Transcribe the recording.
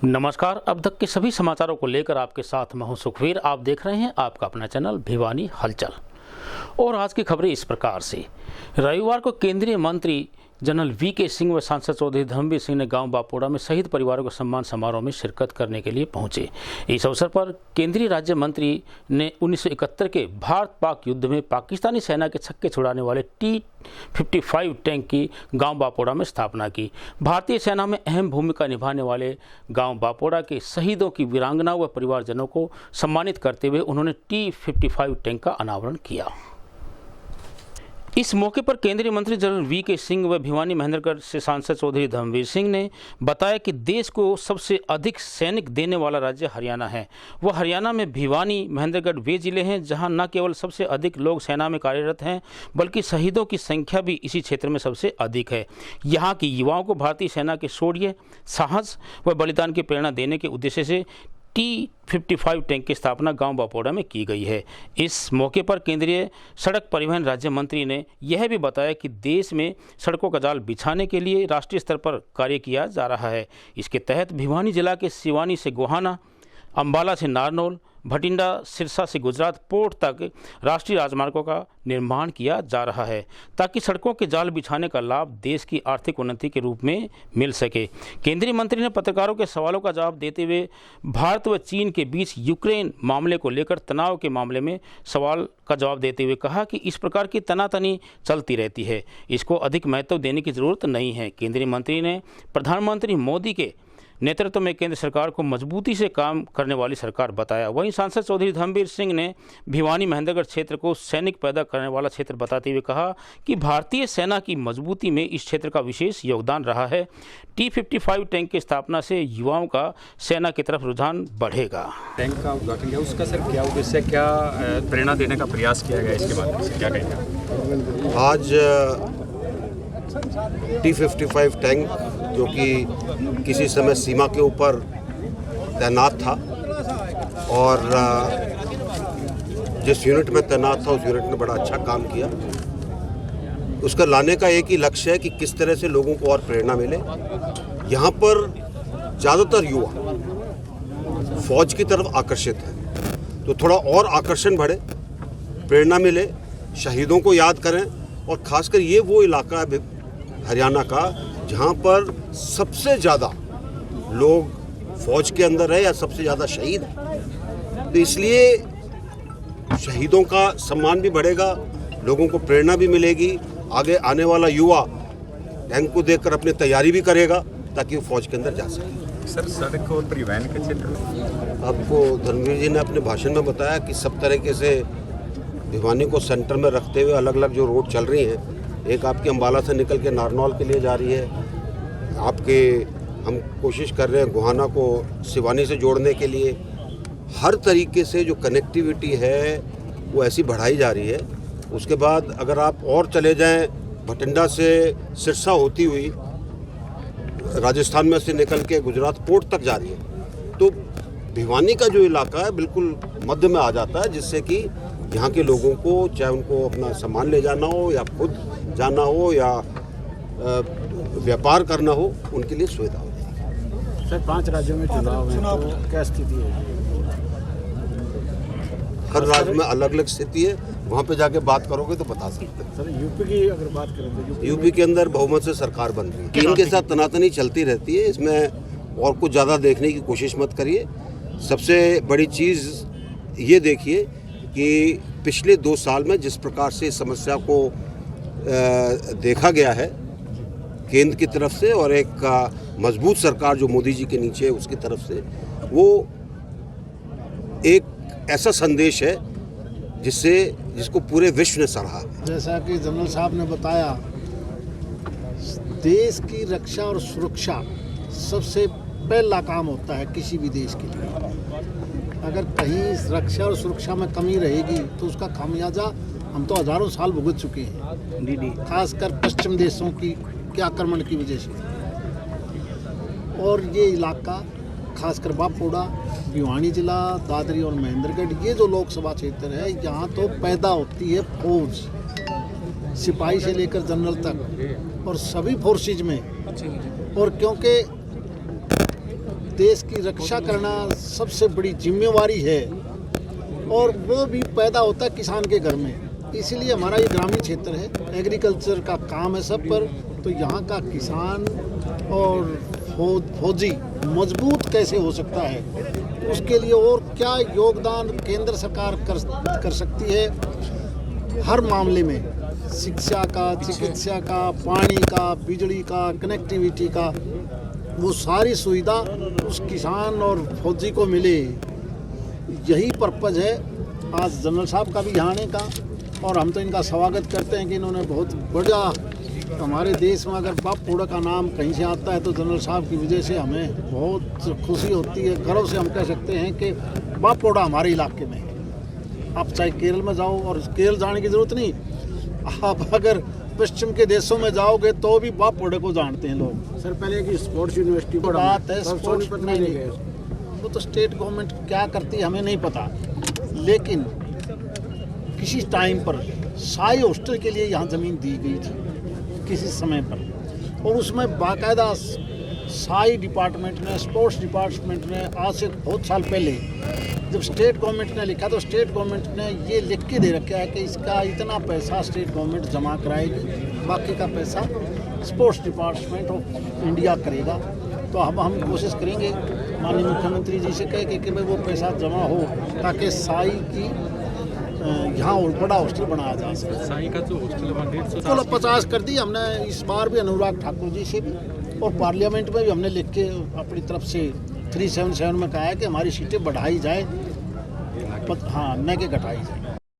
नमस्कार। अब तक के सभी समाचारों को लेकर आपके साथ मैं हूं सुखवीर। आप देख रहे हैं आपका अपना चैनल भिवानी हलचल। और आज की खबरें इस प्रकार से। रविवार को केंद्रीय मंत्री जनरल वीके सिंह व सांसद चौधरी धर्मवीर सिंह ने गांव बापोड़ा में शहीद परिवारों को सम्मान समारोह में शिरकत करने के लिए पहुंचे। इस अवसर पर केंद्रीय राज्य मंत्री ने 1971 के भारत पाक युद्ध में पाकिस्तानी सेना के छक्के छुड़ाने वाले T-55 टैंक की गांव बापोड़ा में स्थापना की। भारतीय सेना में अहम भूमिका निभाने वाले गांव बापोड़ा के शहीदों की वीरांगनाओं व परिवारजनों को सम्मानित करते हुए उन्होंने T-55 टैंक का अनावरण किया। इस मौके पर केंद्रीय मंत्री जनरल वीके सिंह व भिवानी महेंद्रगढ़ से सांसद चौधरी धर्मवीर सिंह ने बताया कि देश को सबसे अधिक सैनिक देने वाला राज्य हरियाणा है। वह हरियाणा में भिवानी महेंद्रगढ़ वे जिले हैं जहां न केवल सबसे अधिक लोग सेना में कार्यरत हैं बल्कि शहीदों की संख्या भी इसी क्षेत्र में सबसे अधिक है। यहाँ की युवाओं को भारतीय सेना के शौर्य, साहस व बलिदान की प्रेरणा देने के उद्देश्य से T-55 टैंक की स्थापना गांव बापोड़ा में की गई है। इस मौके पर केंद्रीय सड़क परिवहन राज्य मंत्री ने यह भी बताया कि देश में सड़कों का जाल बिछाने के लिए राष्ट्रीय स्तर पर कार्य किया जा रहा है। इसके तहत भिवानी जिला के सिवानी से गोहाना, अंबाला से नारनौल, भटिंडा, सिरसा से गुजरात पोर्ट तक राष्ट्रीय राजमार्गों का निर्माण किया जा रहा है ताकि सड़कों के जाल बिछाने का लाभ देश की आर्थिक उन्नति के रूप में मिल सके। केंद्रीय मंत्री ने पत्रकारों के सवालों का जवाब देते हुए भारत व चीन के बीच यूक्रेन मामले को लेकर तनाव के मामले में सवाल का जवाब देते हुए कहा कि इस प्रकार की तनातनी चलती रहती है, इसको अधिक महत्व देने की जरूरत नहीं है। केंद्रीय मंत्री ने प्रधानमंत्री मोदी के नेतृत्व में केंद्र सरकार को मजबूती से काम करने वाली सरकार बताया। वहीं सांसद चौधरी धर्मवीर सिंह ने भिवानी महेंद्रगढ़ क्षेत्र को सैनिक पैदा करने वाला क्षेत्र बताते हुए कहा कि भारतीय सेना की मजबूती में इस क्षेत्र का विशेष योगदान रहा है। T-55 टैंक की स्थापना से युवाओं का सेना की तरफ रुझान बढ़ेगा। टैंक का उद्घाटन किया, उसका सर क्या उद्देश्य, क्या प्रेरणा देने का प्रयास किया गया, इसके माध्यम से क्या कहेंगे? आज T-55 टैंक जो कि किसी समय सीमा के ऊपर तैनात था और जिस यूनिट में तैनात था उस यूनिट ने बड़ा अच्छा काम किया। उसका लाने का एक ही लक्ष्य है कि किस तरह से लोगों को और प्रेरणा मिले। यहाँ पर ज़्यादातर युवा फौज की तरफ आकर्षित हैं, तो थोड़ा और आकर्षण बढ़े, प्रेरणा मिले, शहीदों को याद करें। और ख़ासकर ये वो इलाका है हरियाणा का जहाँ पर सबसे ज़्यादा लोग फौज के अंदर है या सबसे ज़्यादा शहीद है, तो इसलिए शहीदों का सम्मान भी बढ़ेगा, लोगों को प्रेरणा भी मिलेगी। आगे आने वाला युवा टैंक को देखकर अपनी तैयारी भी करेगा ताकि वो फौज के अंदर जा सके। सर, सड़क और परिवहन के क्षेत्र में आपको धर्मवीर जी ने अपने भाषण में बताया कि सब तरीके से भिवानी को सेंटर में रखते हुए अलग अलग जो रोड चल रही हैं, एक आपकी अंबाला से निकल के नारनौल के लिए जा रही है, आपके हम कोशिश कर रहे हैं गोहाना को सिवानी से जोड़ने के लिए। हर तरीके से जो कनेक्टिविटी है वो ऐसी बढ़ाई जा रही है। उसके बाद अगर आप और चले जाएं, भटिंडा से सिरसा होती हुई राजस्थान में से निकल के गुजरात पोर्ट तक जा रही है, तो भिवानी का जो इलाका है बिल्कुल मध्य में आ जाता है, जिससे कि यहाँ के लोगों को चाहे उनको अपना सामान ले जाना हो या खुद जाना हो या व्यापार करना हो, उनके लिए सुविधा हो जाएगी। सर, 5 राज्यों में चुनाव है, तो क्या स्थिति है? हर राज्य में अलग अलग स्थिति है, वहाँ पे जाके बात करोगे तो बता सकते हैं। सर, यूपी की अगर बात करें तो यूपी के अंदर बहुमत से सरकार बन रही है। इनके साथ तनातनी चलती रहती है, इसमें और कुछ ज़्यादा देखने की कोशिश मत करिए। सबसे बड़ी चीज़ ये देखिए कि पिछले 2 साल में जिस प्रकार से इस समस्या को देखा गया है केंद्र की तरफ से और एक मजबूत सरकार जो मोदी जी के नीचे है उसकी तरफ से, वो एक ऐसा संदेश है जिसको पूरे विश्व ने सराहा है। जैसा कि जनरल साहब ने बताया, देश की रक्षा और सुरक्षा सबसे पहला काम होता है किसी भी देश के लिए। अगर कहीं रक्षा और सुरक्षा में कमी रहेगी तो उसका खामियाजा हम तो हजारों साल भुगत चुके हैं, खासकर पश्चिम देशों के आक्रमण की वजह से। और ये इलाका खासकर बापोड़ा, भिवानी जिला, दादरी और महेंद्रगढ़, ये जो लोकसभा क्षेत्र है, यहाँ तो पैदा होती है फौज, सिपाही से लेकर जनरल तक और सभी फोर्सेज में। और क्योंकि देश की रक्षा करना सबसे बड़ी जिम्मेवारी है, और वो भी पैदा होता है किसान के घर में। इसीलिए हमारा ये ग्रामीण क्षेत्र है, एग्रीकल्चर का काम है सब पर, तो यहाँ का किसान और फौजी मजबूत कैसे हो सकता है, उसके लिए और क्या योगदान केंद्र सरकार कर सकती है हर मामले में, शिक्षा का, चिकित्सा का, पानी का, बिजली का, कनेक्टिविटी का, वो सारी सुविधा उस किसान और फौजी को मिले, यही पर्पज़ है आज जनरल साहब का भी यहाँ आने का। और हम तो इनका स्वागत करते हैं कि इन्होंने बहुत बड़ा, हमारे देश में अगर बापोड़ा का नाम कहीं से आता है तो जनरल साहब की वजह से हमें बहुत खुशी होती है, गर्व से हम कह सकते हैं कि बापोड़ा हमारे इलाके में है। आप चाहे केरल में जाओ, और केरल जाने की ज़रूरत नहीं, आप अगर पश्चिम के देशों में जाओगे तो भी बापोड़े को जानते हैं लोग। सर पहले की स्पोर्ट्स यूनिवर्सिटी तो बात है स्पोर्ट्स, नहीं, वो तो स्टेट गवर्नमेंट क्या करती है हमें नहीं पता, लेकिन किसी टाइम पर साई हॉस्टल के लिए यहाँ ज़मीन दी गई थी किसी समय पर, और उसमें बाकायदा साई डिपार्टमेंट ने, स्पोर्ट्स डिपार्टमेंट ने आज से बहुत साल पहले जब स्टेट गवर्नमेंट ने लिखा तो स्टेट गवर्नमेंट ने ये लिख के दे रखा है कि इसका इतना पैसा स्टेट गवर्नमेंट जमा कराएगी, बाकी का पैसा स्पोर्ट्स डिपार्टमेंट ऑफ इंडिया करेगा। तो अब हम कोशिश करेंगे माननीय मुख्यमंत्री जी से कह के कि भाई वो पैसा जमा हो ताकि साई की यहाँ और बड़ा हॉस्टल बनाया जा सके। साई का जो हॉस्टल है 150 50 कर दी हमने इस बार भी, अनुराग ठाकुर जी से भी, और पार्लियामेंट में भी हमने लिख के अपनी तरफ से 377 में कहा है कि हमारी सीटें बढ़ाई जाए, हाँ न कि घटाई जाए।